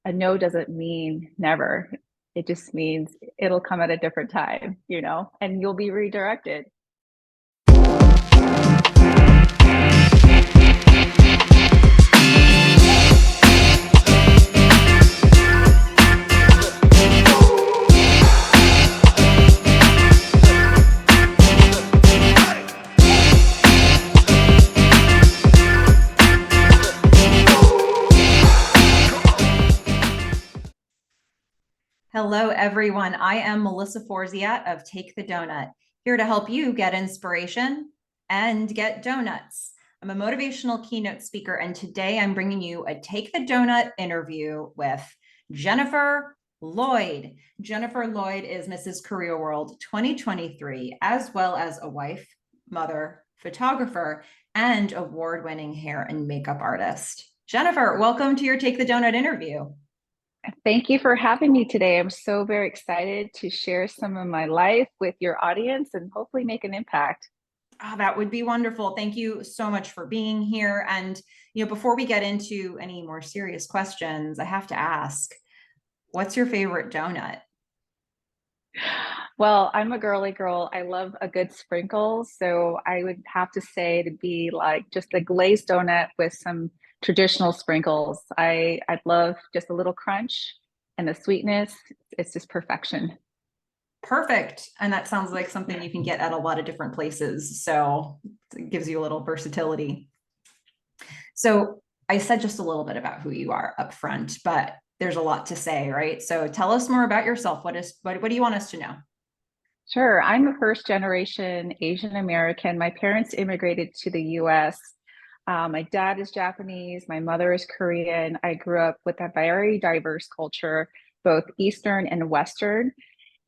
a no doesn't mean never. It just means it'll come at a different time, and you'll be redirected. Hello, everyone. I am Melissa Forziat of Take the Doughnut, here to help you get inspiration and get donuts. I'm a motivational keynote speaker, and today I'm bringing you a Take the Doughnut interview with Jennifer Lloyd. Jennifer Lloyd is Mrs. Career World 2023, as well as a wife, mother, photographer, and award-winning hair and makeup artist. Jennifer, welcome to your Take the Doughnut interview. Thank you for having me today. I'm so very excited to share some of my life with your audience and hopefully make an impact. Oh, that would be wonderful. Thank you so much for being here. And, before we get into any more serious questions, I have to ask, what's your favorite donut? Well, I'm a girly girl. I love a good sprinkle. So I would have to say to be like just a glazed donut with some traditional sprinkles. I'd love just a little crunch and the sweetness. It's just perfection. Perfect. And that sounds like something you can get at a lot of different places. So it gives you a little versatility. So I said just a little bit about who you are up front, but there's a lot to say, right? So tell us more about yourself. What do you want us to know? Sure. I'm a first generation Asian American. My parents immigrated to the US. My dad is Japanese. My mother is Korean. I grew up with a very diverse culture, both Eastern and Western.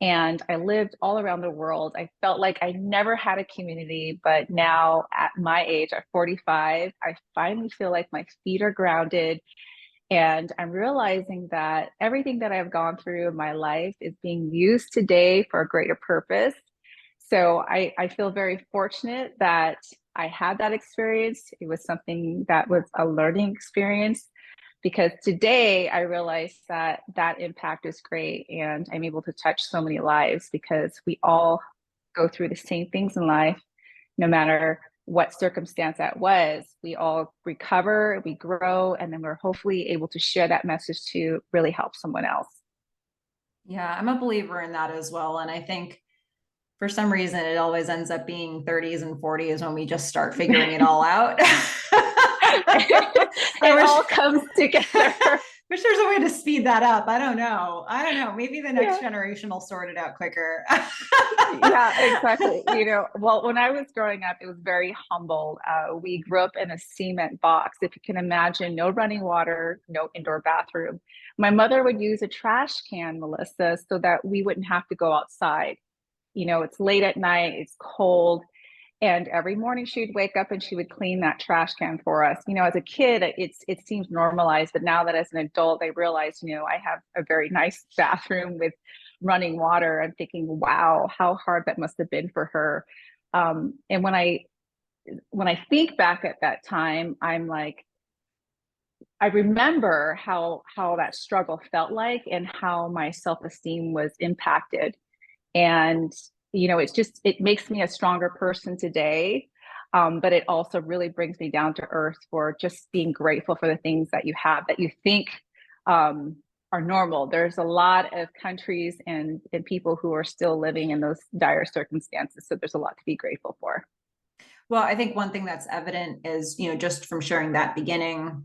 And I lived all around the world. I felt like I never had a community, but now at my age, at 45, I finally feel like my feet are grounded. And I'm realizing that everything that I've gone through in my life is being used today for a greater purpose. So I feel very fortunate that I had that experience. It was something that was a learning experience because today I realize that that impact is great and I'm able to touch so many lives because we all go through the same things in life, no matter what circumstance that was. We all recover, we grow, and then we're hopefully able to share that message to really help someone else. Yeah, I'm a believer in that as well. And I think for some reason, it always ends up being 30s and 40s when we just start figuring it all out. It all comes together. Wish there's a way to speed that up. I don't know. Maybe the next Yeah. generation will sort it out quicker. Yeah, exactly. Well, when I was growing up, it was very humble. We grew up in a cement box. If you can imagine, no running water, no indoor bathroom. My mother would use a trash can, Melissa, so that we wouldn't have to go outside. It's late at night, it's cold. And every morning she'd wake up and she would clean that trash can for us. As a kid, it seems normalized, but now that as an adult, I realize, I have a very nice bathroom with running water. I'm thinking, wow, how hard that must have been for her. And when I think back at that time, I'm like, I remember how that struggle felt like and how my self-esteem was impacted. And it makes me a stronger person today, but it also really brings me down to earth for just being grateful for the things that you have that you think are normal. There's a lot of countries and people who are still living in those dire circumstances, so there's a lot to be grateful for. Well, I think one thing that's evident is, just from sharing that beginning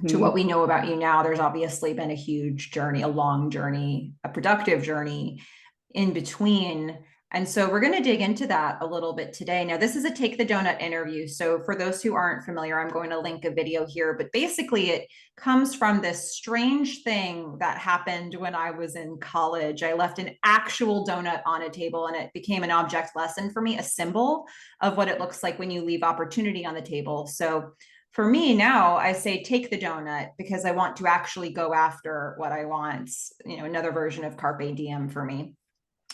to what Mm-hmm. we know about you now, there's obviously been a huge journey, a long journey, a productive journey in between. And so we're going to dig into that a little bit today. Now, this is a Take the Doughnut interview. So for those who aren't familiar, I'm going to link a video here, but basically it comes from this strange thing that happened when I was in college. I left an actual donut on a table and it became an object lesson for me, a symbol of what it looks like when you leave opportunity on the table. So for me now, I say take the donut because I want to actually go after what I want, another version of carpe diem for me.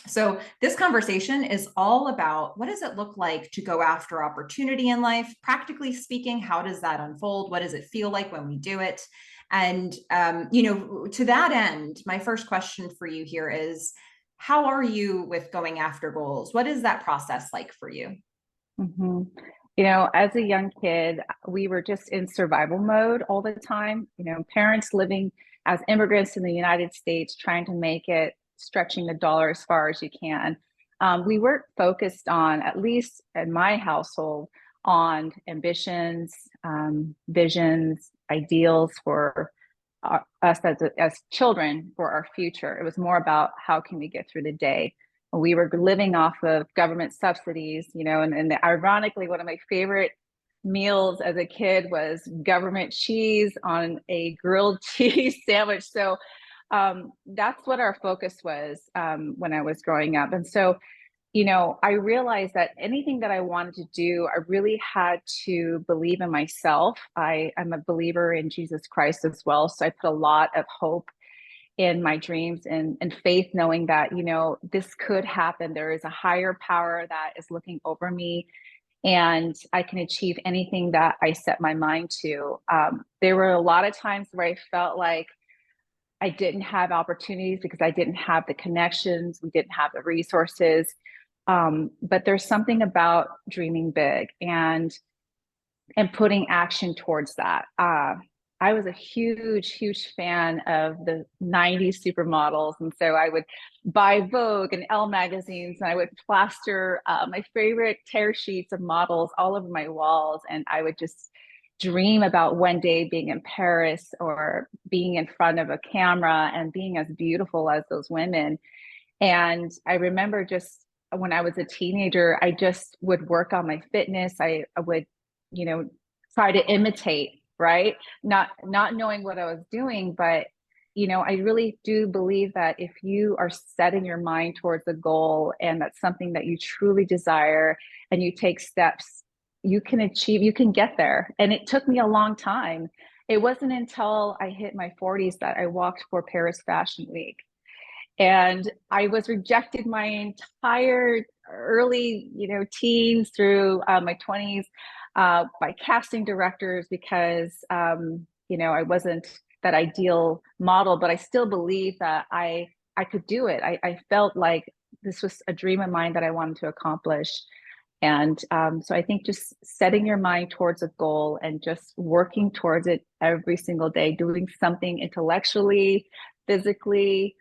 So this conversation is all about what does it look like to go after opportunity in life? Practically speaking, how does that unfold? What does it feel like when we do it? And, to that end, my first question for you here is, how are you with going after goals? What is that process like for you? Mhm. As a young kid, we were just in survival mode all the time. Parents living as immigrants in the United States, trying to make it, stretching the dollar as far as you can. We weren't focused on, at least in my household, on ambitions, visions, ideals for us as children for our future. It was more about how can we get through the day. We were living off of government subsidies, and ironically, one of my favorite meals as a kid was government cheese on a grilled cheese sandwich. So that's what our focus was when I was growing up. And so, I realized that anything that I wanted to do, I really had to believe in myself. I'm a believer in Jesus Christ as well. So I put a lot of hope in my dreams and faith, knowing that, this could happen. There is a higher power that is looking over me, and I can achieve anything that I set my mind to. There were a lot of times where I felt like I didn't have opportunities because I didn't have the connections, we didn't have the resources. But there's something about dreaming big and putting action towards that. I was a huge fan of the 90s supermodels. And so I would buy Vogue and Elle magazines, and I would plaster my favorite tear sheets of models all over my walls. And I would just dream about one day being in Paris or being in front of a camera and being as beautiful as those women. And I remember just when I was a teenager, I just would work on my fitness. I would, you know, try to imitate, right? Not knowing what I was doing, but I really do believe that if you are setting your mind towards a goal and that's something that you truly desire and you take steps, you can achieve, you can get there. And it took me a long time. It wasn't until I hit my 40s that I walked for Paris Fashion Week. And I was rejected my entire early, teens through my 20s by casting directors because, I wasn't that ideal model, but I still believe that I could do it. I felt like this was a dream of mine that I wanted to accomplish. And so I think just setting your mind towards a goal and just working towards it every single day, doing something intellectually, physically,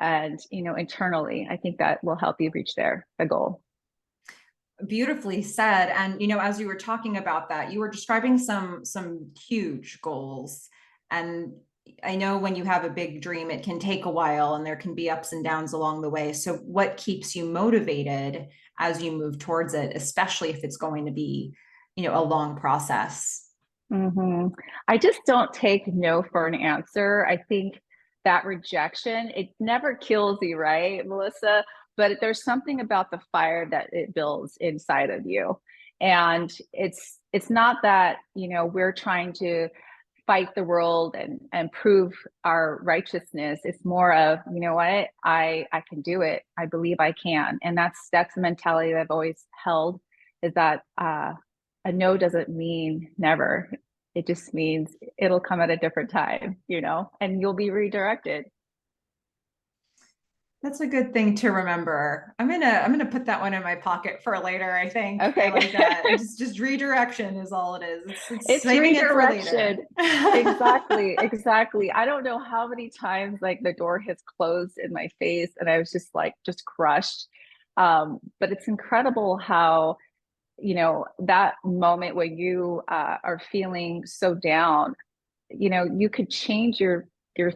and internally, I think that will help you reach the goal. Beautifully said. And as you were talking about that, you were describing some huge goals. And I know when you have a big dream, it can take a while and there can be ups and downs along the way. So what keeps you motivated as you move towards it, especially if it's going to be, a long process? Mm-hmm. I just don't take no for an answer. I think that rejection, it never kills you, right, Melissa? But there's something about the fire that it builds inside of you. And it's not that, we're trying to fight the world and prove our righteousness. It's more of, you know what, I can do it. I believe I can. And that's the mentality that I've always held, is that a no doesn't mean never. It just means it'll come at a different time, and you'll be redirected. That's a good thing to remember. I'm gonna put that one in my pocket for later. I think I Okay. like that. It's just redirection is all it is. It's It's saving it for later. redirection. Exactly. I don't know how many times like the door has closed in my face and I was just crushed. But it's incredible how, that moment when you are feeling so down, you could change your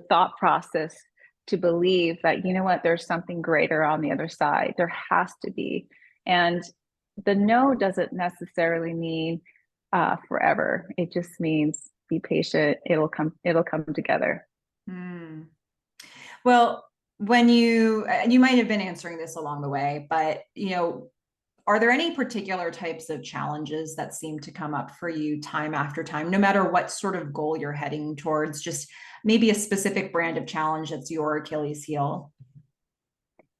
thought process to believe that, what, there's something greater on the other side. There has to be. And the no doesn't necessarily mean forever. It just means be patient. It'll come together. Hmm. Well, when you might have been answering this along the way, but are there any particular types of challenges that seem to come up for you time after time, no matter what sort of goal you're heading towards? Just maybe a specific brand of challenge that's your Achilles heel.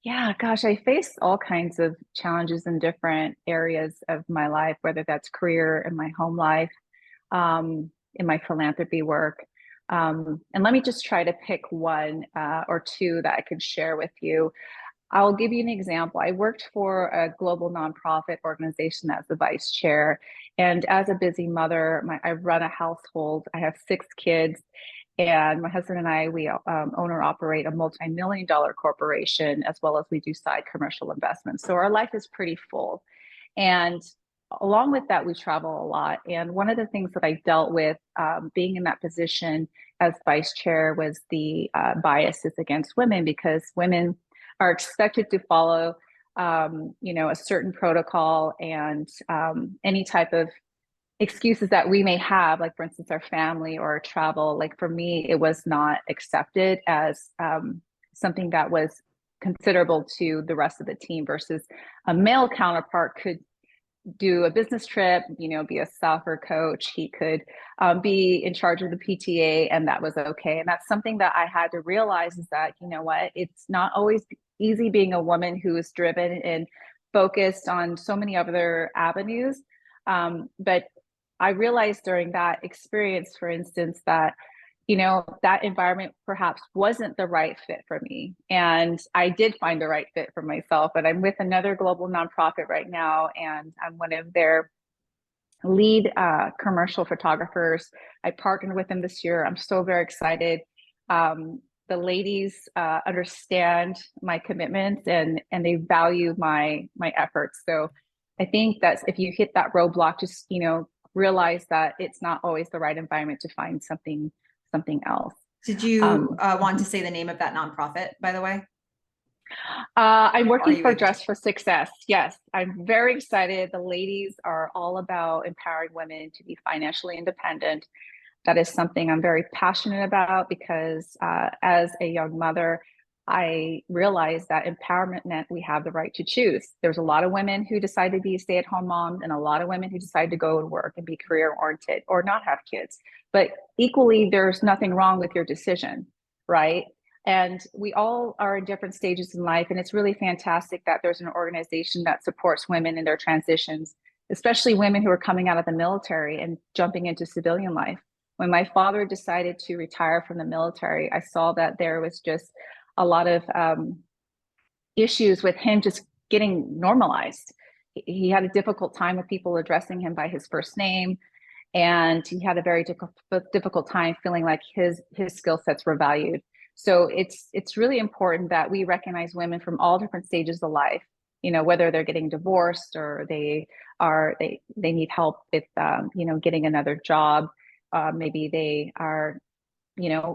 Yeah, gosh, I face all kinds of challenges in different areas of my life, whether that's career and my home life, in my philanthropy work. And let me just try to pick one or two that I can share with you. I'll give you an example. I worked for a global nonprofit organization as the vice chair. And as a busy mother, I run a household. I have 6 kids. And my husband and I, we own or operate a multi-million-dollar corporation, as well as we do side commercial investments. So our life is pretty full. And along with that, we travel a lot. And one of the things that I dealt with being in that position as vice chair was the biases against women, because women are expected to follow, a certain protocol, and any type of excuses that we may have, like for instance, our family or our travel. Like for me, it was not accepted as something that was considerable to the rest of the team, versus a male counterpart could do a business trip, be a soccer coach. He could be in charge of the PTA, and that was okay. And that's something that I had to realize, is that, what, it's not always easy being a woman who is driven and focused on so many other avenues. But I realized during that experience, for instance, that that environment perhaps wasn't the right fit for me. And I did find the right fit for myself. But I'm with another global nonprofit right now, and I'm one of their lead commercial photographers. I partnered with them this year. I'm so very excited. The ladies understand my commitments, and they value my efforts. So I think that if you hit that roadblock, just realize that it's not always the right environment to find something else. Did you want to say the name of that nonprofit, by the way? I'm working for Dress for Success. Yes, I'm very excited. The ladies are all about empowering women to be financially independent. That is something I'm very passionate about, because as a young mother, I realized that empowerment meant we have the right to choose. There's a lot of women who decide to be stay-at-home moms, and a lot of women who decide to go to work and be career-oriented or not have kids. But equally, there's nothing wrong with your decision, right? And we all are in different stages in life, and it's really fantastic that there's an organization that supports women in their transitions, especially women who are coming out of the military and jumping into civilian life. When my father decided to retire from the military, I saw that there was just a lot of issues with him just getting normalized. He had a difficult time with people addressing him by his first name, and he had a very difficult time feeling like his skill sets were valued. So it's really important that we recognize women from all different stages of life, whether they're getting divorced or they need help with getting another job. Maybe they are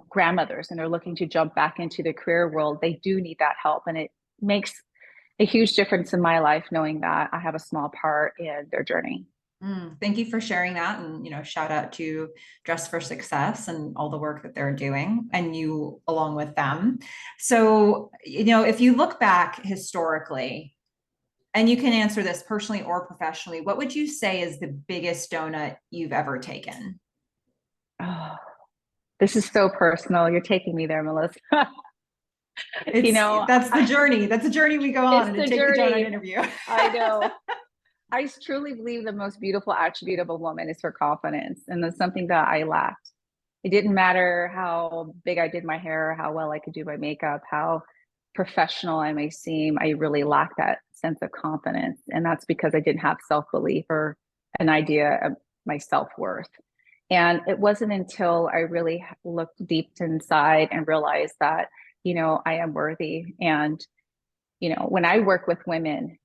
grandmothers and they're looking to jump back into the career world. They do need that help, and it makes a huge difference in my life knowing that I have a small part in their journey. Thank you for sharing that. And, shout out to Dress for Success and all the work that they're doing, and you along with them. So, if you look back historically, and you can answer this personally or professionally, what would you say is the biggest donut you've ever taken? Oh, this is so personal. You're taking me there, Melissa. That's the journey. That's a journey we go on in a Take the Doughnut interview. I know. I truly believe the most beautiful attribute of a woman is her confidence. And that's something that I lacked. It didn't matter how big I did my hair, how well I could do my makeup, how professional I may seem. I really lacked that sense of confidence. And that's because I didn't have self-belief or an idea of my self-worth. And it wasn't until I really looked deep inside and realized that, I am worthy. And, when I work with women,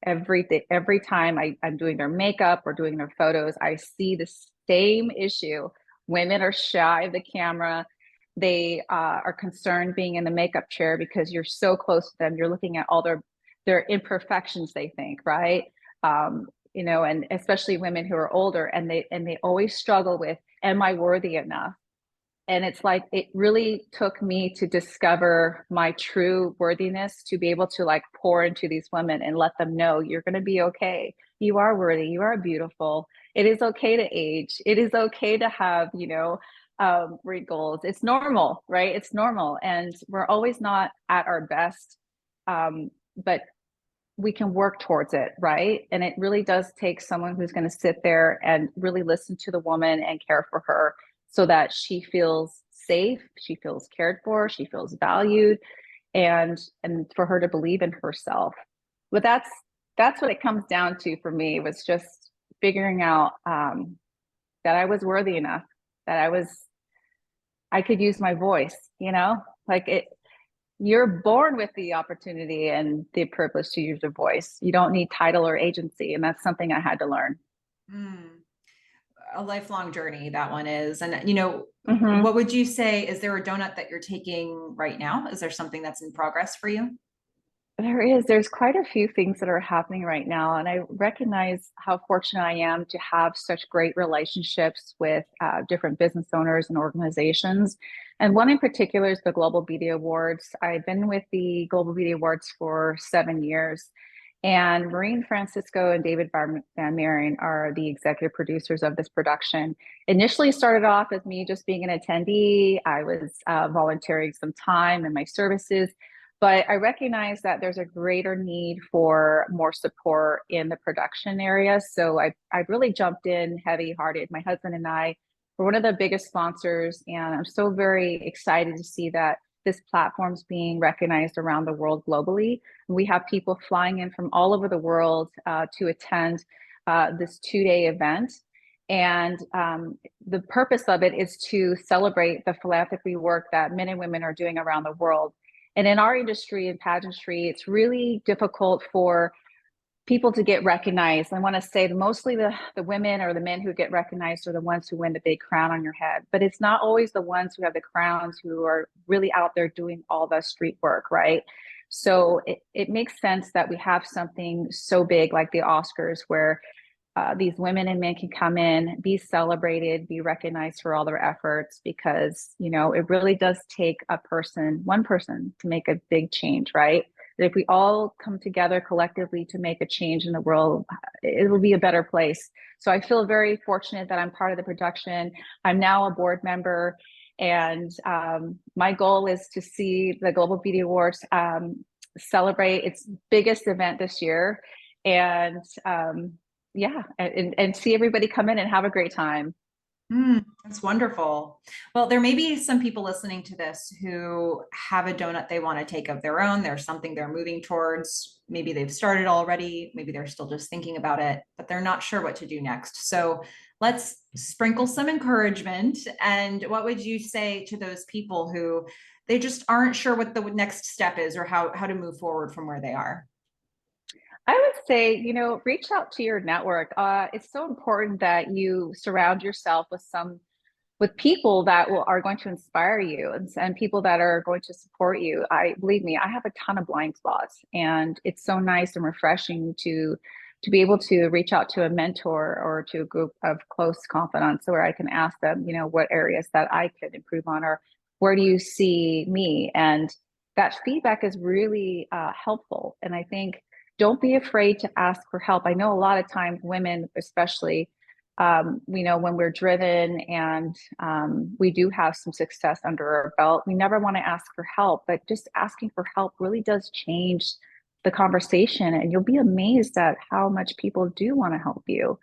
every time I'm doing their makeup or doing their photos, I see the same issue. Women are shy of the camera. They are concerned being in the makeup chair because you're so close to them. You're looking at all their imperfections, they think, right? And especially women who are older, and they always struggle with, am I worthy enough? And it's like, it really took me to discover my true worthiness to be able to pour into these women and let them know you're going to be okay. You are worthy. You are beautiful. It is okay to age. It is okay to have, wrinkles. It's normal, right? It's normal. And we're always not at our best. But we can work towards it, right? And it really does take someone who's going to sit there and really listen to the woman and care for her, so that she feels safe, she feels cared for, she feels valued, and for her to believe in herself. But that's what it comes down to for me, was just figuring out that I was worthy enough, that I could use my voice, like you're born with the opportunity and the privilege to use your voice. You don't need title or agency. And that's something I had to learn. A lifelong journey, that one is. And, what would you say, is there a donut that you're taking right now? Is there something that's in progress for you? There's quite a few things that are happening right now. And I recognize how fortunate I am to have such great relationships with different business owners and organizations. And one in particular is the Global Beauty Awards. I've been with the Global Beauty Awards for 7 years. And Maureen Francisco and David Van Maren are the executive producers of this production. Initially started off as me just being an attendee. I was volunteering some time and my services. But I recognize that there's a greater need for more support in the production area. So I really jumped in heavy hearted. My husband and I were one of the biggest sponsors, and I'm so very excited to see that this platform's being recognized around the world globally. We have people flying in from all over the world to attend this 2-day event. And the purpose of it is to celebrate the philanthropy work that men and women are doing around the world. And in our industry, in pageantry, it's really difficult for people to get recognized. I want to say mostly the women or the men who get recognized are the ones who win the big crown on your head. But it's not always the ones who have the crowns who are really out there doing all the street work, right? So it makes sense that we have something so big like the Oscars, where these women and men can come in, be celebrated, be recognized for all their efforts, because, it really does take one person to make a big change, right? That if we all come together collectively to make a change in the world, it will be a better place. So I feel very fortunate that I'm part of the production. I'm now a board member, and my goal is to see the Global Beauty Awards celebrate its biggest event this year. And and see everybody come in and have a great time. That's wonderful. Well, there may be some people listening to this who have a donut they want to take of their own. There's something they're moving towards. Maybe they've started already. Maybe they're still just thinking about it, but they're not sure what to do next. So let's sprinkle some encouragement. And what would you say to those people who they just aren't sure what the next step is, or how to move forward from where they are? I would say, reach out to your network. It's so important that you surround yourself with people that are going to inspire you, and people that are going to support you. Believe me, I have a ton of blind spots, and it's so nice and refreshing to be able to reach out to a mentor or to a group of close confidants where I can ask them, what areas that I could improve on, or where do you see me? And that feedback is really helpful. And I think, don't be afraid to ask for help. I know a lot of times women, especially, when we're driven and we do have some success under our belt, we never want to ask for help, but just asking for help really does change the conversation, and you'll be amazed at how much people do want to help you.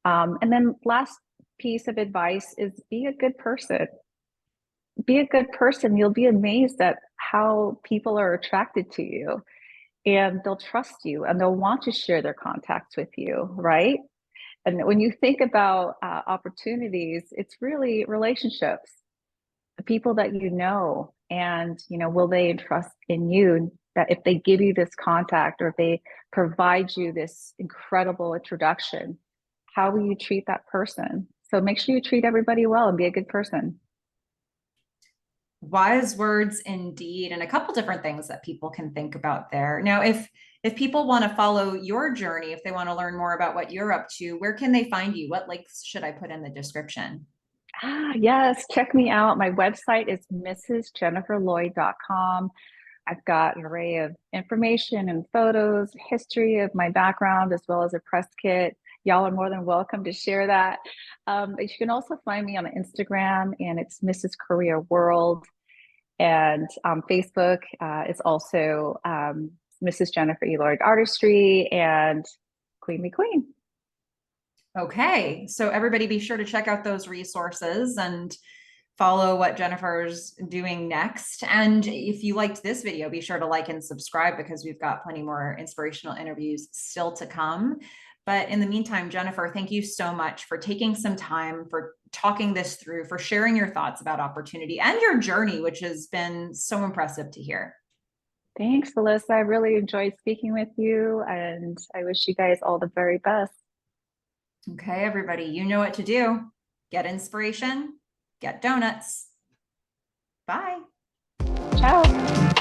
And then last piece of advice is be a good person. Be a good person. You'll be amazed at how people are attracted to you, and they'll trust you and they'll want to share their contacts with you, right? And when you think about opportunities, it's really relationships, the people that and will they trust in you, that if they give you this contact, or if they provide you this incredible introduction, how will you treat that person? So make sure you treat everybody well and be a good person. Wise words indeed, and a couple different things that people can think about there. Now, if people want to follow your journey, if they want to learn more about what you're up to, where can they find you? What links should I put in the description? Yes, check me out. My website is mrsjenniferlloyd.com. I've got an array of information and photos, history of my background, as well as a press kit. Y'all are more than welcome to share that. But you can also find me on Instagram, and it's Mrs. Career World. And Facebook is also Mrs. Jennifer E. Lloyd Artistry and Queen Me Queen. Okay, so everybody be sure to check out those resources and follow what Jennifer's doing next. And if you liked this video, be sure to like and subscribe, because we've got plenty more inspirational interviews still to come. But in the meantime, Jennifer, thank you so much for taking some time, for talking this through, for sharing your thoughts about opportunity and your journey, which has been so impressive to hear. Thanks, Melissa. I really enjoyed speaking with you, and I wish you guys all the very best. Okay, everybody, you know what to do. Get inspiration, get donuts. Bye. Ciao.